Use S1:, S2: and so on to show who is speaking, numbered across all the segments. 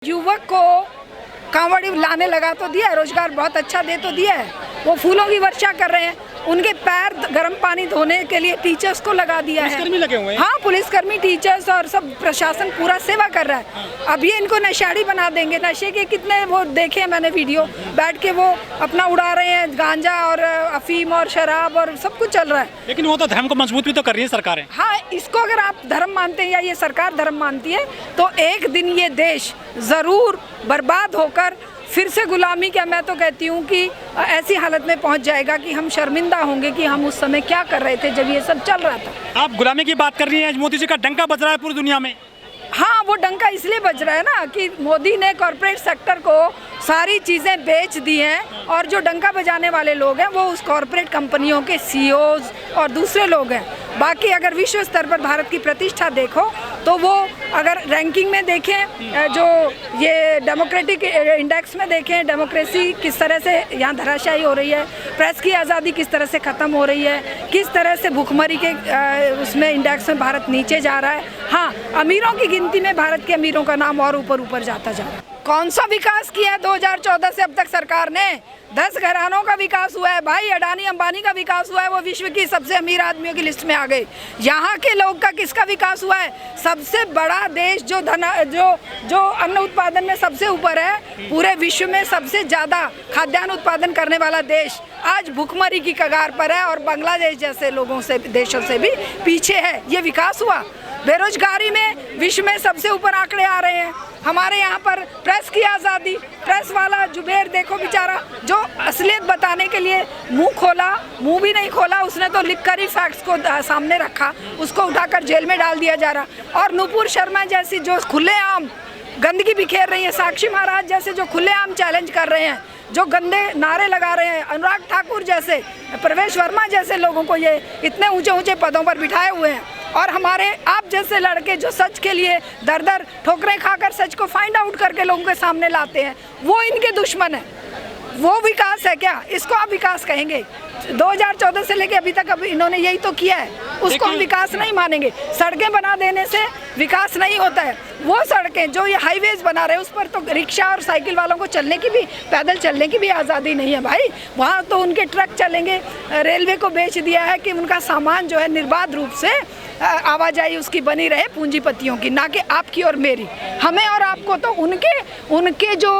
S1: युवक को कांवड़ी लाने लगा तो दिया, रोजगार बहुत अच्छा दे तो दिया है। वो फूलों की वर्षा कर रहे हैं, उनके पैर गर्म पानी धोने के लिए टीचर्स को लगा दिया है।
S2: पुलिसकर्मी लगे हुए हैं।
S1: हाँ, पुलिसकर्मी, टीचर्स और सब प्रशासन पूरा सेवा कर रहा है। अब ये इनको नशाड़ी बना देंगे। नशे के कितने वो देखे मैंने वीडियो, बैठ के वो अपना उड़ा रहे हैं, गांजा और अफीम और शराब और सब कुछ चल रहा है।
S2: लेकिन वो तो धर्म को मजबूत भी तो कर रही है सरकारें।
S1: हाँ, इसको अगर आप धर्म मानते हैं या ये सरकार धर्म मानती है तो एक दिन ये देश जरूर बर्बाद होकर फिर से गुलामी, क्या मैं तो कहती हूँ कि ऐसी हालत में पहुँच जाएगा कि हम शर्मिंदा होंगे कि हम उस समय क्या कर रहे थे जब ये सब चल रहा था।
S2: आप गुलामी की बात कर रही हैं, मोदी जी का डंका बज रहा है पूरी दुनिया में।
S1: हाँ, वो डंका इसलिए बज रहा है ना कि मोदी ने कॉरपोरेट सेक्टर को सारी चीज़ें बेच दी हैं और जो डंका बजाने वाले लोग हैं वो उस कॉरपोरेट कंपनियों के सीईओज और दूसरे लोग हैं। बाकी अगर विश्व स्तर पर भारत की प्रतिष्ठा देखो तो वो अगर रैंकिंग में देखें, जो ये डेमोक्रेटिक इंडेक्स में देखें, डेमोक्रेसी किस तरह से यहाँ धराशायी हो रही है, प्रेस की आज़ादी किस तरह से ख़त्म हो रही है, किस तरह से भुखमरी के उसमें इंडेक्स में भारत नीचे जा रहा है। हाँ, अमीरों की गिनती में भारत के अमीरों का नाम और ऊपर ऊपर जाता जा रहा है। कौन सा विकास किया है 2014 से अब तक सरकार ने? 10 घरानों का विकास हुआ है भाई, अडानी अंबानी का विकास हुआ है, वो विश्व की सबसे अमीर आदमियों की लिस्ट में आ गए। यहाँ के लोग का किसका विकास हुआ है? सबसे बड़ा देश जो अन्न उत्पादन में सबसे ऊपर है, पूरे विश्व में सबसे ज़्यादा खाद्यान्न उत्पादन करने वाला देश आज भुखमरी की कगार पर है और बांग्लादेश जैसे देशों से भी पीछे है। ये विकास हुआ। बेरोजगारी में विश्व में सबसे ऊपर आंकड़े आ रहे हैं। हमारे यहाँ पर प्रेस की आज़ादी, प्रेस वाला जुबेर देखो बेचारा, जो असलियत बताने के लिए मुंह भी नहीं खोला, उसने तो लिखकर ही फैक्ट्स को सामने रखा, उसको उठाकर जेल में डाल दिया जा रहा। और नुपुर शर्मा जैसी जो खुलेआम गंदगी बिखेर रही है, साक्षी महाराज जैसे जो खुलेआम चैलेंज कर रहे हैं, जो गंदे नारे लगा रहे हैं, अनुराग ठाकुर जैसे, प्रवेश वर्मा जैसे लोगों को ये इतने ऊंचे ऊंचे पदों पर बिठाए हुए हैं। और हमारे आप जैसे लड़के जो सच के लिए दर दर ठोकरें खाकर सच को फाइंड आउट करके लोगों के सामने लाते हैं, वो इनके दुश्मन है। वो विकास है क्या? इसको आप विकास कहेंगे? 2014 से लेके अभी तक इन्होंने यही तो किया है, उसको हम विकास नहीं मानेंगे। सड़कें बना देने से विकास नहीं होता है। वो सड़कें जो ये हाईवेज बना रहे हैं उस पर तो रिक्शा और साइकिल वालों को चलने की भी, पैदल चलने की भी आज़ादी नहीं है भाई। वहाँ तो उनके ट्रक चलेंगे। रेलवे को बेच दिया है कि उनका सामान जो है निर्बाध रूप से आवाजाही उसकी बनी रहे पूंजीपतियों की, ना कि आपकी और मेरी। हमें और आपको तो उनके जो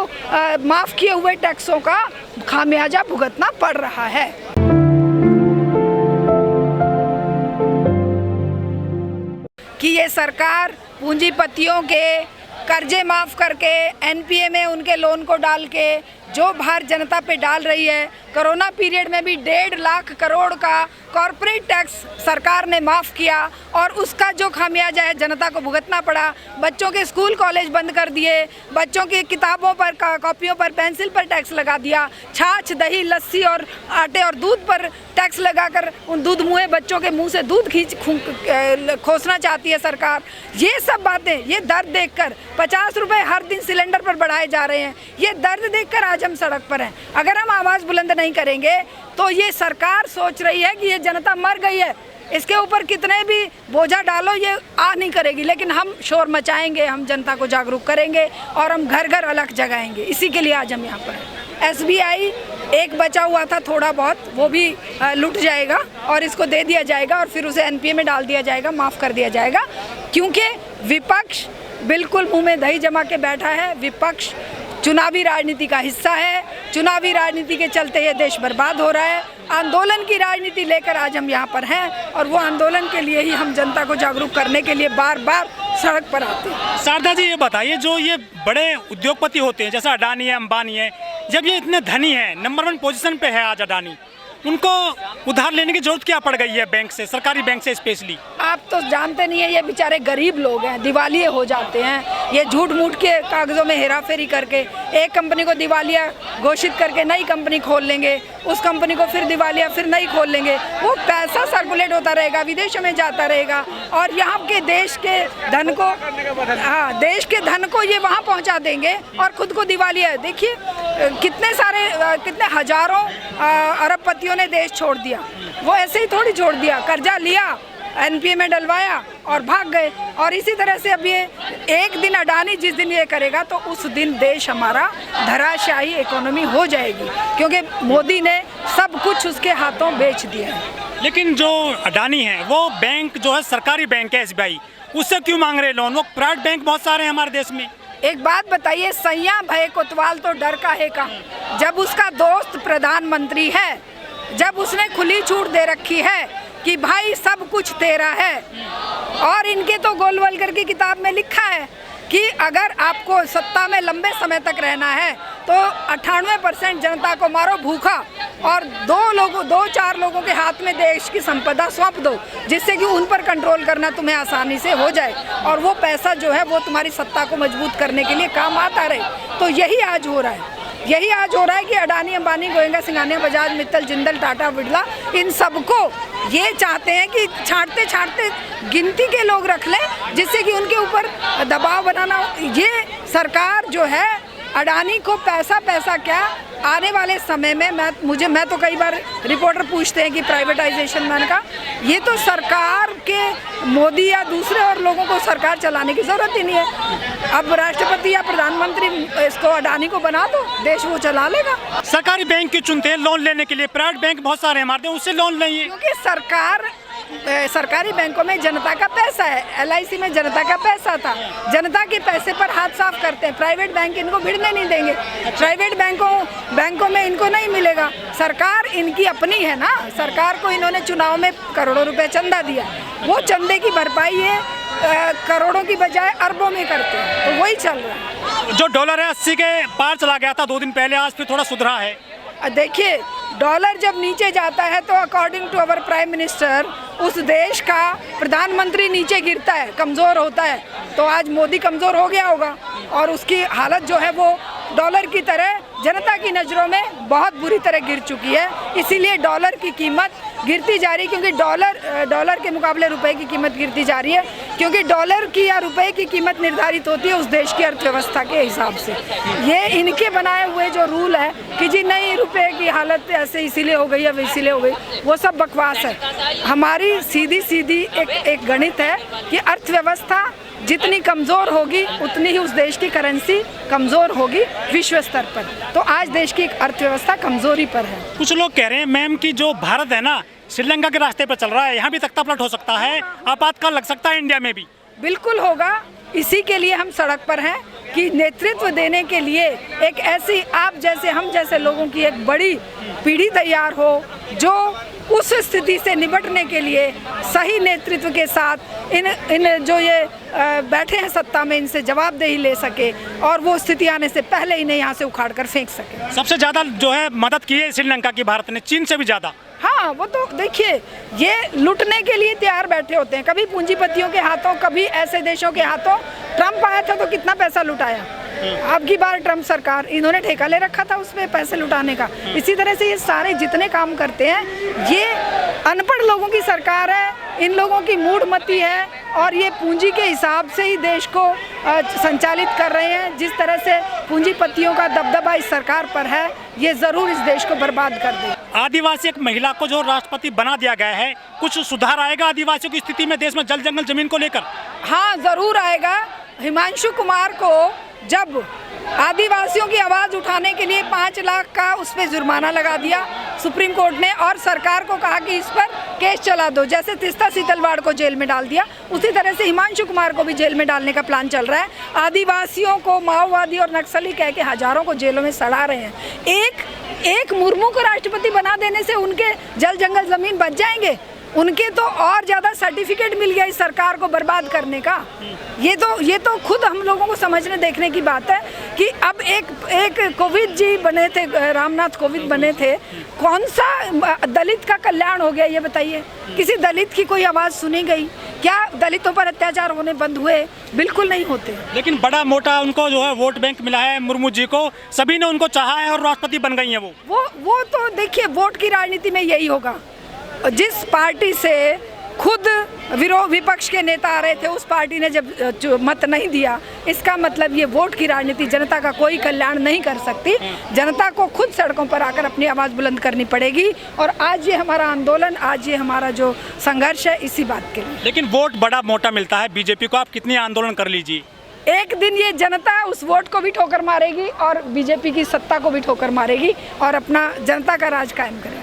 S1: माफ़ किए हुए टैक्सों का खामियाजा भुगतना पड़ रहा है। कि ये सरकार पूंजीपतियों के कर्जे माफ़ करके एनपीए में उनके लोन को डाल के जो भार जनता पे डाल रही है, कोरोना पीरियड में भी 1.5 लाख करोड़ का कॉरपोरेट टैक्स सरकार ने माफ़ किया और उसका जो खामियाजा है जनता को भुगतना पड़ा। बच्चों के स्कूल कॉलेज बंद कर दिए, बच्चों की किताबों पर, कॉपियों पर, पेंसिल पर टैक्स लगा दिया, छाछ, दही, लस्सी और आटे और दूध पर टैक्स लगाकर उन दूध मुँहे बच्चों के मुंह से दूध खोसना चाहती है सरकार। ये सब बातें, ये दर्द देखकर 50 रुपये हर दिन सिलेंडर पर बढ़ाए जा रहे हैं। ये दर्द देखकर आज हम सड़क पर हैं। अगर हम आवाज़ बुलंद नहीं करेंगे तो ये सरकार सोच रही है कि ये जनता मर गई है, इसके ऊपर कितने भी बोझा डालो ये आ नहीं करेगी, लेकिन हम शोर मचाएंगे, हम जनता को जागरूक करेंगे और हम घर घर अलख जगाएंगे। इसी के लिए आज हम यहाँ पर हैं। SBI एक बचा हुआ था थोड़ा बहुत, वो भी लुट जाएगा और इसको दे दिया जाएगा और फिर उसे NPA में डाल दिया जाएगा, माफ़ कर दिया जाएगा। क्योंकि विपक्ष बिल्कुल मुँह में दही जमा के बैठा है। विपक्ष चुनावी राजनीति का हिस्सा है। चुनावी राजनीति के चलते ये देश बर्बाद हो रहा है। आंदोलन की राजनीति लेकर आज हम यहाँ पर हैं और वो आंदोलन के लिए ही हम जनता को जागरूक करने के लिए बार बार सड़क पर आते हैं।
S2: शारदा जी, ये बताइए, जो ये बड़े उद्योगपति होते हैं जैसा अडानी है, अंबानी है, जब ये इतने धनी हैं, नंबर 1 पोजीशन पे है आज अडानी, उनको उधार लेने की जरूरत क्या पड़ गई है बैंक से, सरकारी बैंक से स्पेशली?
S1: आप तो जानते नहीं है, ये बेचारे गरीब लोग हैं, दिवालिये हो जाते हैं। ये झूठ मूठ के कागज़ों में हेराफेरी करके एक कंपनी को दिवालिया घोषित करके नई कंपनी खोल लेंगे, उस कंपनी को फिर दिवालिया, फिर नई खोल लेंगे। वो पैसा सर्कुलेट होता रहेगा, विदेशों में जाता रहेगा और यहाँ के देश के धन को, हाँ, देश के धन को ये वहाँ पहुँचा देंगे और खुद को दिवालिया। देखिए कितने हजारों अरबपतियों ने देश छोड़ दिया। वो ऐसे ही थोड़ी छोड़ दिया, कर्जा लिया एनपीए में डलवाया और भाग गए। और इसी तरह से अब ये एक दिन अडानी जिस दिन ये करेगा तो उस दिन देश हमारा धराशायी इकोनॉमी हो जाएगी, क्योंकि मोदी ने सब कुछ उसके हाथों बेच दिया है।
S2: लेकिन जो अडानी है वो बैंक जो है सरकारी बैंक है SBI, उससे क्यों मांग रहे लोन? वो प्राइवेट बैंक बहुत सारे हैं हमारे देश में।
S1: एक बात बताइए, सैया भय कोतवाल तो डर का है का, जब उसका दोस्त प्रधानमंत्री है, जब उसने खुली छूट दे रखी है कि भाई सब कुछ तेरा है, और इनके तो गोलवलकर की किताब में लिखा है कि अगर आपको सत्ता में लंबे समय तक रहना है तो 98% जनता को मारो भूखा और 2-4 लोगों के हाथ में देश की संपदा सौंप दो, जिससे कि उन पर कंट्रोल करना तुम्हें आसानी से हो जाए और वो पैसा जो है वो तुम्हारी सत्ता को मजबूत करने के लिए काम आता रहे। तो यही आज हो रहा है, यही आज हो रहा है कि अडानी, अंबानी, गोयंका, सिंघानिया, बजाज, मित्तल, जिंदल, टाटा, बिरला, इन सबको ये चाहते हैं कि छांटते छांटते गिनती के लोग रख लें, जिससे कि उनके ऊपर दबाव बनाना। ये सरकार जो है अडानी को पैसा क्या आने वाले समय में मैं तो कई बार रिपोर्टर पूछते हैं कि प्राइवेटाइजेशन, मैंने कहा ये तो सरकार के मोदी या दूसरे और लोगों को सरकार चलाने की जरूरत ही नहीं है। अब राष्ट्रपति या प्रधानमंत्री इसको अडानी को बना दो, देश वो चला लेगा।
S2: सरकारी बैंक क्यों चुनते हैं लोन लेने के लिए? प्राइवेट बैंक बहुत सारे हमारे, उससे लोन लेंगे।
S1: क्योंकि सरकारी बैंकों में जनता का पैसा है, LIC में जनता का पैसा था, जनता के पैसे पर हाथ साफ करते हैं। प्राइवेट बैंक इनको भिड़ने नहीं देंगे, प्राइवेट बैंकों में इनको नहीं मिलेगा। सरकार इनकी अपनी है ना, सरकार को इन्होंने चुनाव में करोड़ों रुपए चंदा दिया, वो चंदे की भरपाई है करोड़ों की बजाय अरबों में करते हैं, तो वही चल रहा है।
S2: जो डॉलर है 80 के पार चला गया था 2 दिन पहले, आज फिर थोड़ा सुधरा है।
S1: देखिए, डॉलर जब नीचे जाता है तो according to our prime minister उस देश का प्रधानमंत्री नीचे गिरता है, कमज़ोर होता है। तो आज मोदी कमज़ोर हो गया होगा और उसकी हालत जो है वो डॉलर की तरह जनता की नज़रों में बहुत बुरी तरह गिर चुकी है। इसीलिए डॉलर की कीमत गिरती जा रही है, क्योंकि डॉलर के मुकाबले रुपए की कीमत गिरती जा रही है, क्योंकि डॉलर की या रुपए की कीमत निर्धारित होती है उस देश की अर्थव्यवस्था के हिसाब से। ये इनके बनाए हुए जो रूल है कि जी नहीं रुपए की हालत ऐसे इसीलिए हो गई, अब इसीलिए हो गई, वो सब बकवास है। हमारी सीधी एक गणित है कि अर्थव्यवस्था जितनी कमज़ोर होगी उतनी ही उस देश की करेंसी कमज़ोर होगी विश्व स्तर पर। तो आज देश की अर्थव्यवस्था कमज़ोरी पर है।
S2: कुछ लोग कह रहे हैं मैम कि जो भारत है ना श्रीलंका के रास्ते पर चल रहा है, यहाँ भी तख्ता पलट हो सकता है, आपातकाल लग सकता है इंडिया में भी।
S1: बिल्कुल होगा, इसी के लिए हम सड़क पर हैं कि नेतृत्व देने के लिए एक ऐसी आप जैसे हम जैसे लोगों की एक बड़ी पीढ़ी तैयार हो जो उस स्थिति से निपटने के लिए सही नेतृत्व के साथ इन जो ये बैठे हैं सत्ता में, इनसे जवाबदेही ले सके और वो स्थिति आने से पहले इन्हें यहाँ से उखाड़ कर फेंक सके।
S2: सबसे ज़्यादा जो है मदद की है श्रीलंका की भारत ने, चीन से भी ज़्यादा।
S1: हाँ, वो तो देखिए ये लूटने के लिए तैयार बैठे होते हैं, कभी पूंजीपतियों के हाथों, कभी ऐसे देशों के हाथों। ट्रम्प आया था तो कितना पैसा लुटाया, अब की बार ट्रम्प सरकार इन्होंने ठेका ले रखा था उसमें पैसे लुटाने का। इसी तरह से ये सारे जितने काम करते हैं ये अनपढ़ लोगों की सरकार है, इन लोगों की मूढ़मती है और ये पूंजी के हिसाब से ही देश को संचालित कर रहे हैं। जिस तरह से पूंजीपतियों का दबदबा इस सरकार पर है, ये ज़रूर इस देश को बर्बाद कर दे।
S2: आदिवासी एक महिला को जो राष्ट्रपति बना दिया गया है, कुछ सुधार आएगा आदिवासियों की स्थिति में देश में जल जंगल जमीन को लेकर?
S1: हाँ, ज़रूर आएगा। हिमांशु कुमार को जब आदिवासियों की आवाज़ उठाने के लिए 5 लाख का उस पर जुर्माना लगा दिया सुप्रीम कोर्ट ने और सरकार को कहा कि इस पर केस चला दो, जैसे तिस्ता सीतलवाड़ को जेल में डाल दिया उसी तरह से हिमांशु कुमार को भी जेल में डालने का प्लान चल रहा है। आदिवासियों को माओवादी और नक्सली कह के हजारों को जेलों में सड़ा रहे हैं। एक मुर्मू को राष्ट्रपति बना देने से उनके जल जंगल जमीन बच जाएंगे, उनके तो और ज़्यादा सर्टिफिकेट मिल गया इस सरकार को बर्बाद करने का। ये तो खुद हम लोगों को समझने देखने की बात है कि अब एक कोविंद जी बने थे, रामनाथ कोविंद बने थे, कौन सा दलित का कल्याण हो गया ये बताइए? किसी दलित की कोई आवाज़ सुनी गई क्या? दलितों पर अत्याचार होने बंद हुए? बिल्कुल नहीं होते।
S2: लेकिन बड़ा मोटा उनको जो है वोट बैंक मिला है मुर्मू जी को, सभी ने उनको चाहा है और राष्ट्रपति बन गई हैं वो तो देखिए वोट की राजनीति में यही होगा। जिस पार्टी से
S1: खुद विपक्ष के नेता आ रहे थे, उस पार्टी ने जब जो मत नहीं दिया, इसका मतलब ये वोट की राजनीति जनता का कोई कल्याण नहीं कर सकती। जनता को खुद सड़कों पर आकर अपनी आवाज़ बुलंद करनी पड़ेगी और आज ये हमारा आंदोलन, आज ये हमारा जो संघर्ष है इसी बात के लिए।
S2: लेकिन वोट बड़ा मोटा मिलता है बीजेपी को, आप कितनी आंदोलन कर लीजिए,
S1: एक दिन ये जनता उस वोट को भी ठोकर मारेगी और बीजेपी की सत्ता को भी ठोकर मारेगी और अपना जनता का राज कायम करेगी।